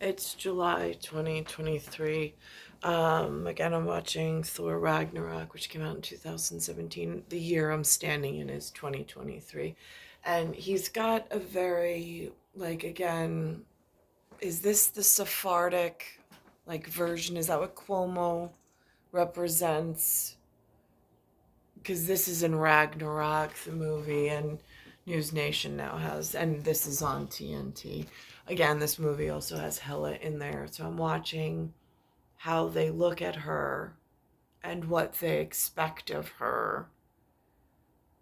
It's July 2023. Again, I'm watching Thor Ragnarok, which came out in 2017. The year I'm standing in is 2023. And he's got a very, again, is this the Sephardic, version? Is that what Cuomo represents? Because this is in Ragnarok, the movie, and News Nation now has, and this is on TNT. Again, this movie also has Hela in there. So I'm watching how they look at her and what they expect of her,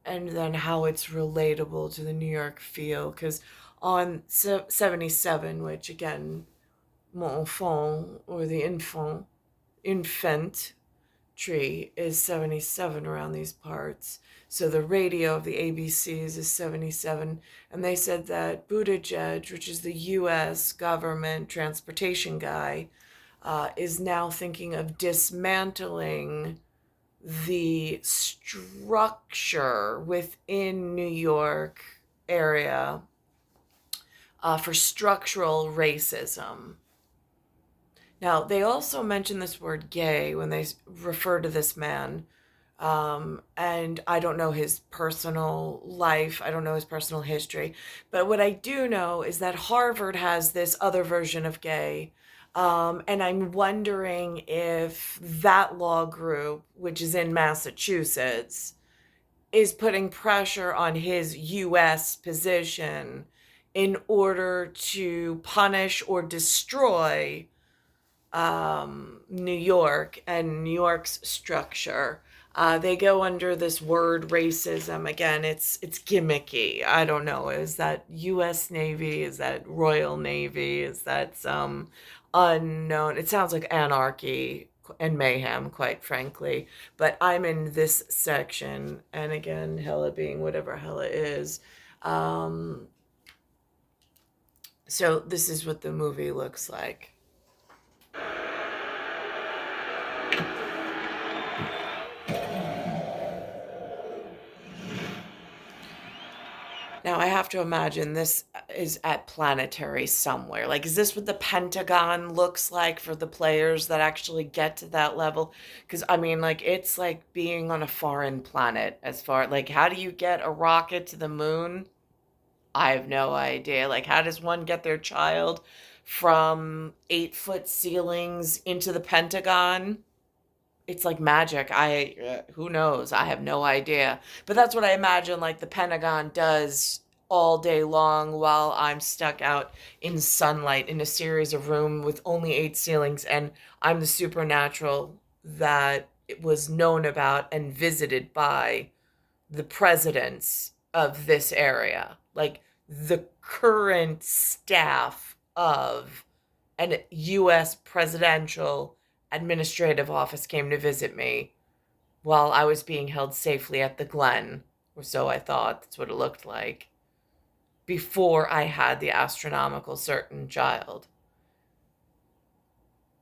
and then how it's relatable to the New York feel. Because on 77, which again, mon enfant, or the infant tree is 77 around these parts. So the radio of the ABCs is 77. And they said that Buttigieg, which is the US government transportation guy, is now thinking of dismantling the structure within New York area for structural racism. Now, they also mention this word gay when they refer to this man. And I don't know his personal life. I don't know his personal history. But what I do know is that Harvard has this other version of gay. And I'm wondering if that law group, which is in Massachusetts, is putting pressure on his US position in order to punish or destroy New York and New York's structure. They go under this word racism. Again, it's gimmicky. I don't know. Is that U.S. Navy? Is that Royal Navy? Is that some unknown? It sounds like anarchy and mayhem, quite frankly. But I'm in this section, and again, Hela being whatever Hela is. So this is what the movie looks like. Now, I have to imagine this is at Planetary somewhere. Like, is this what the Pentagon looks like for the players that actually get to that level? Because, I mean, it's like being on a foreign planet as far, how do you get a rocket to the moon? I have no idea. How does one get their child from 8-foot ceilings into the Pentagon? It's like magic. Who knows? I have no idea. But that's what I imagine the Pentagon does all day long while I'm stuck out in sunlight in a series of rooms with only 8 ceilings, and I'm the supernatural that it was known about and visited by the presidents of this area. The current staff of an US presidential administrative office came to visit me while I was being held safely at the Glen, or so I thought. That's what it looked like, before I had the astronomical certain child.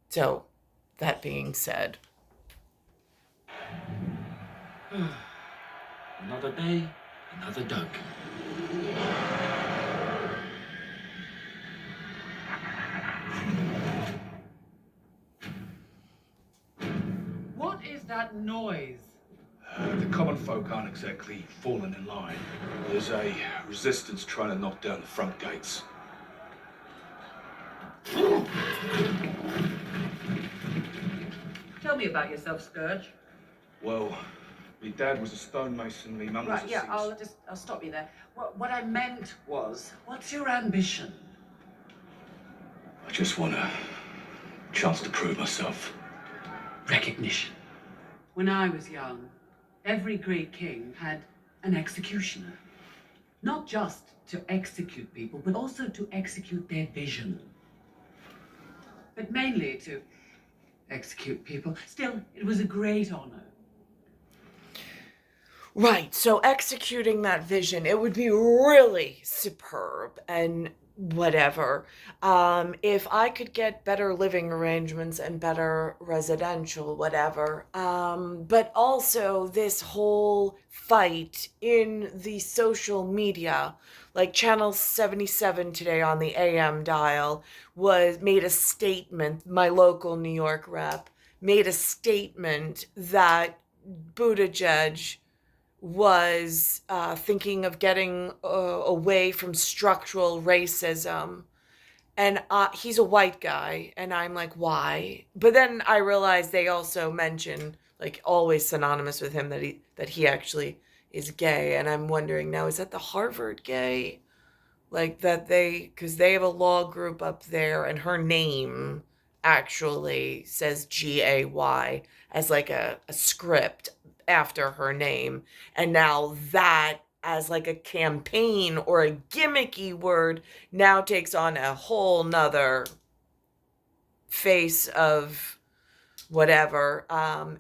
So, that being said. Another day, another Doug. What is that noise? The common folk aren't exactly falling in line. There's a resistance trying to knock down the front gates. Tell me about yourself, Scourge. Well, my dad was a stonemason, my mum was Right, a yeah, seamstress. I'll stop you there. What I meant was, what's your ambition? I just want a chance to prove myself. Recognition. When I was young, every great king had an executioner. Not just to execute people, but also to execute their vision. But mainly to execute people. Still, it was a great honor. Right, so executing that vision, it would be really superb. And whatever. If I could get better living arrangements and better residential, whatever. But also this whole fight in the social media, like Channel 77 today on the AM dial was made a statement, my local New York rep made a statement that Buttigieg was thinking of getting away from structural racism. And he's a white guy. And I'm like, why? But then I realized they also mention, like, always synonymous with him, that he actually is gay. And I'm wondering now, is that the Harvard gay? Like that because they have a law group up there, and her name actually says GAY as like a script after her name. And now that as like a campaign or a gimmicky word now takes on a whole nother face of whatever.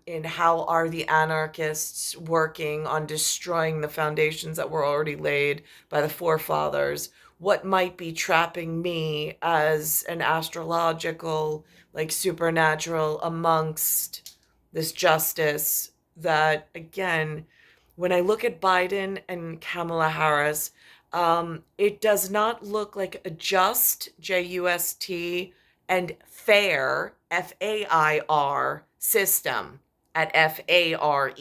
In how are the anarchists working on destroying the foundations that were already laid by the forefathers? What might be trapping me as an astrological, like supernatural, amongst this justice that, again, when I look at Biden and Kamala Harris, it does not look like a just, JUST, and fair, FAIR, system at FARE.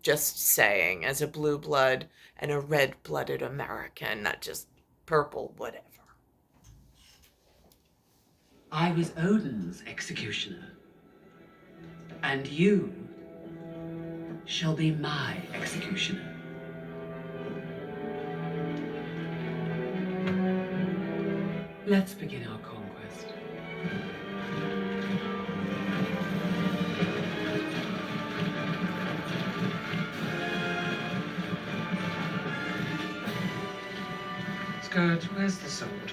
Just saying, as a blue blood and a red blooded American, not just purple, whatever. I was Odin's executioner, and you shall be my executioner. Let's begin our conquest. Scourge, where's the sword?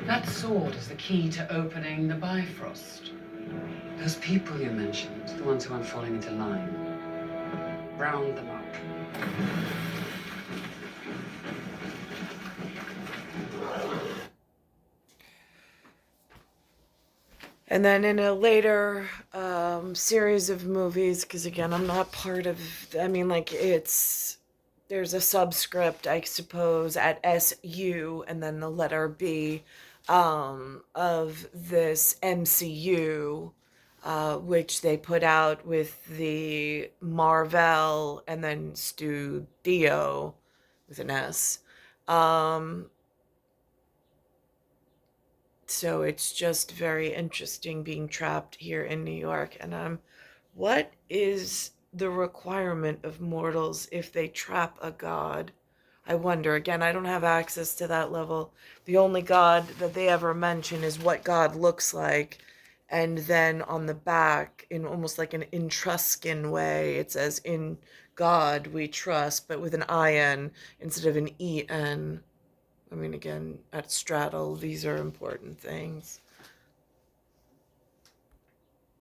That sword is the key to opening the Bifrost. Those people you mentioned, the ones who aren't falling into line, round them up. And then in a later series of movies, because again, I'm not part of, I mean, like, there's a subscript, I suppose, at SU, and then the letter B of this MCU, which they put out with the Marvel and then Studio with an S. So it's just very interesting being trapped here in New York. And what is the requirement of mortals if they trap a god? I wonder. Again, I don't have access to that level. The only god that they ever mention is what God looks like. And then on the back, in almost like an Etruscan way, it says, "In God we trust," but with an IN instead of an EN. I mean, again, at straddle, these are important things.